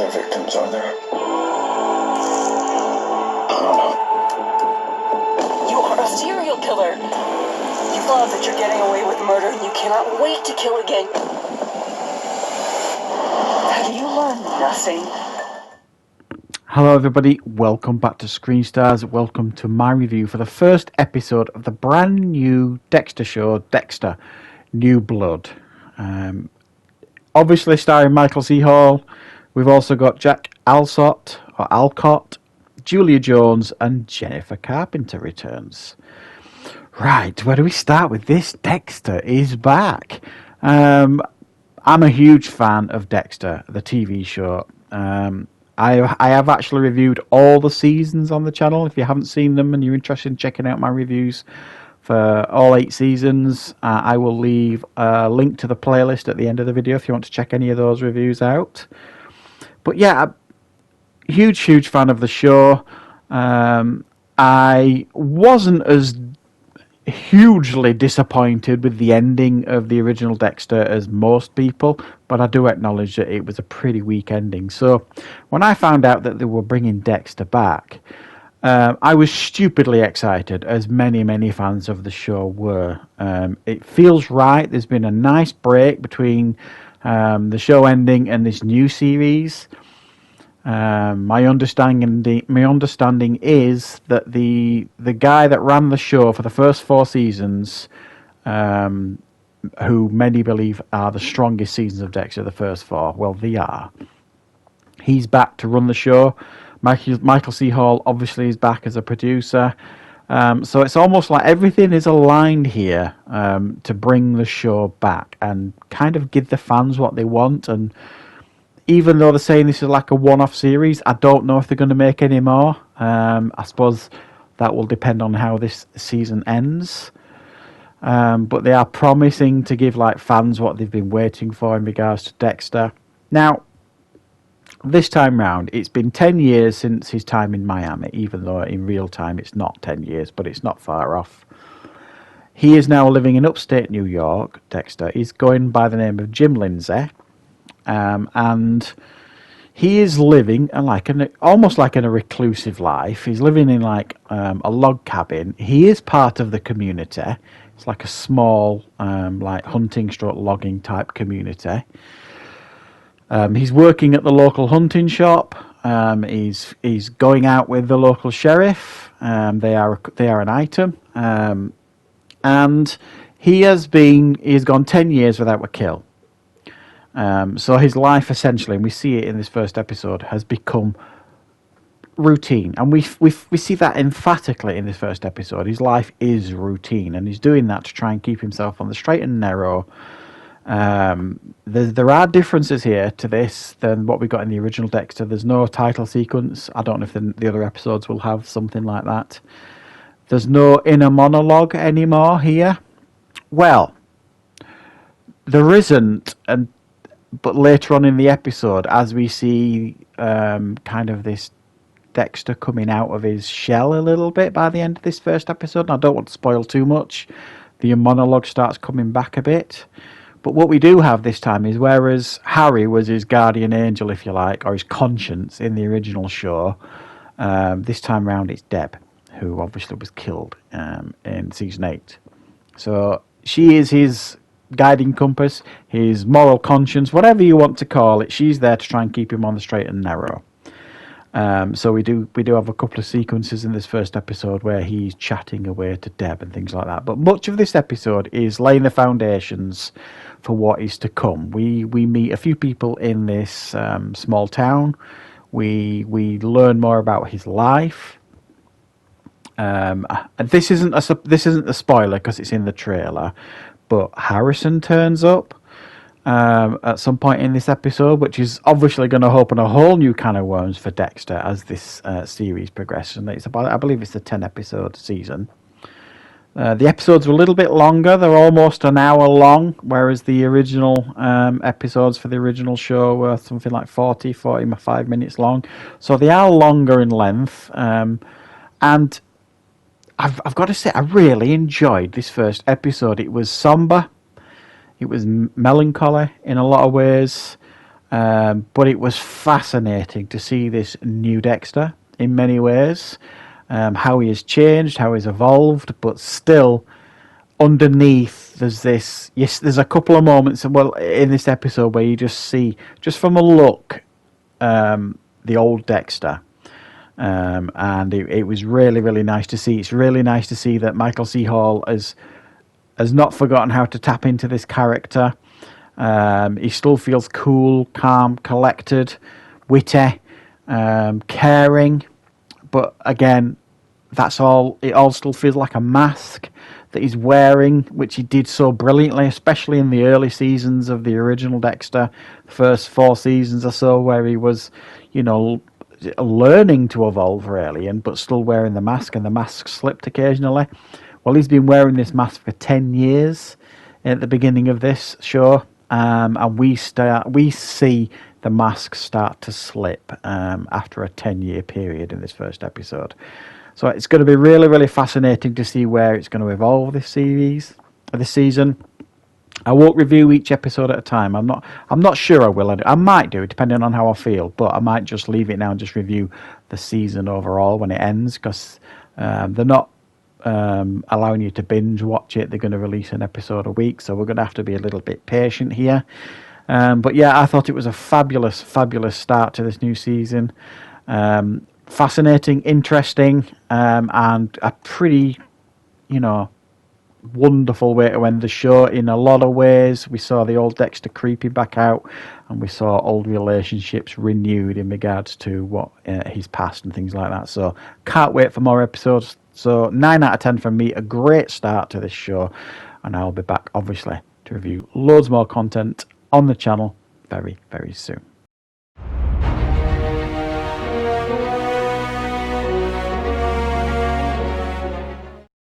other victims, are there? I don't know. You are a serial killer. You love that you're getting away with murder and you cannot wait to kill again. Have you learned nothing? Hello everybody, welcome back to Screenstars. Welcome to my review for the first episode of the brand new Dexter show, Dexter New Blood. Obviously starring Michael C. Hall. We've also got Jack Alcott, Julia Jones and Jennifer Carpenter returns. Right, where do we start with this? Dexter is back. I'm a huge fan of Dexter, the TV show. I have actually reviewed all the seasons on the channel. If you haven't seen them and you're interested in checking out my reviews for all 8 seasons, I will leave a link to the playlist at the end of the video if you want to check any of those reviews out. But yeah, huge fan of the show. I wasn't as hugely disappointed with the ending of the original Dexter as most people, but I do acknowledge that it was a pretty weak ending. So when I found out that they were bringing Dexter back, I was stupidly excited, as many fans of the show were. It feels right. There's been a nice break between the show ending and this new series. My understanding is that the guy that ran the show for the first 4 seasons, who many believe are the strongest seasons of Dexter, the first 4, well, they are. He's back to run the show. Michael C. Hall obviously is back as a producer. So it's almost like everything is aligned here to bring the show back and kind of give the fans what they want. And even though they're saying this is like a one-off series, I don't know if they're going to make any more. I suppose that will depend on how this season ends. But they are promising to give like fans what they've been waiting for in regards to Dexter. Now, this time round, it's been 10 years since his time in Miami, even though in real time it's not 10 years, but it's not far off. He is now living in upstate New York, Dexter. He's going by the name of Jim Lindsay. And he is living almost like in a reclusive life. He's living in like a log cabin. He is part of the community. It's like a small like hunting logging type community. He's working at the local hunting shop. He's going out with the local sheriff. They are an item. And he has gone 10 years without a kill. So his life essentially, and we see it in this first episode, has become routine. And we see that emphatically in this first episode. His life is routine, and he's doing that to try and keep himself on the straight and narrow. There are differences here to this than what we got in the original Dexter. There's no title sequence. I don't know if the other episodes will have something like that. There's no inner monologue anymore here. Well, there isn't, but later on in the episode, as we see kind of this Dexter coming out of his shell a little bit by the end of this first episode, and I don't want to spoil too much, the monologue starts coming back a bit. But what we do have this time is, whereas Harry was his guardian angel, if you like, or his conscience in the original show, this time round it's Deb, who obviously was killed in season 8. So she is his guiding compass, his moral conscience, whatever you want to call it. She's there to try and keep him on the straight and narrow. So we do have a couple of sequences in this first episode where he's chatting away to Deb and things like that. But much of this episode is laying the foundations for what is to come. We meet a few people in this small town. We learn more about his life. And this isn't a spoiler because it's in the trailer. But Harrison turns up at some point in this episode, which is obviously going to open a whole new can of worms for Dexter as this series progresses. And I believe it's a 10-episode season. The episodes are a little bit longer. They're almost an hour long, whereas the original episodes for the original show were something like 45 minutes long. So they are longer in length. And I've got to say, I really enjoyed this first episode. It was somber. It was melancholy in a lot of ways. But it was fascinating to see this new Dexter in many ways, how he has changed, how he's evolved, but still underneath there's a couple of moments in this episode where you just see, just from a look, the old Dexter. And it was really, really nice to see. It's really nice to see that Michael C. Hall has not forgotten how to tap into this character. He still feels cool, calm, collected, witty, caring. But again, that's all. It all still feels like a mask that he's wearing, which he did so brilliantly, especially in the early seasons of the original Dexter, first 4 seasons or so, where he was, learning to evolve really, but still wearing the mask, and the mask slipped occasionally. Well, he's been wearing this mask for 10 years at the beginning of this show, and we see the mask start to slip after a 10-year period in this first episode. So it's going to be really, really fascinating to see where it's going to evolve this season. I won't review each episode at a time. I'm not sure I will. I might do, depending on how I feel, but I might just leave it now and just review the season overall when it ends, because they're not allowing you to binge watch it. They're going to release an episode a week, so we're going to have to be a little bit patient here. But yeah, I thought it was a fabulous, fabulous start to this new season. Fascinating, interesting, and a pretty, wonderful way to end the show in a lot of ways. We saw the old Dexter creeping back out, and we saw old relationships renewed in regards to what his past and things like that. So can't wait for more episodes. So 9 out of 10 from me, a great start to this show, and I'll be back obviously to review loads more content on the channel very, very soon.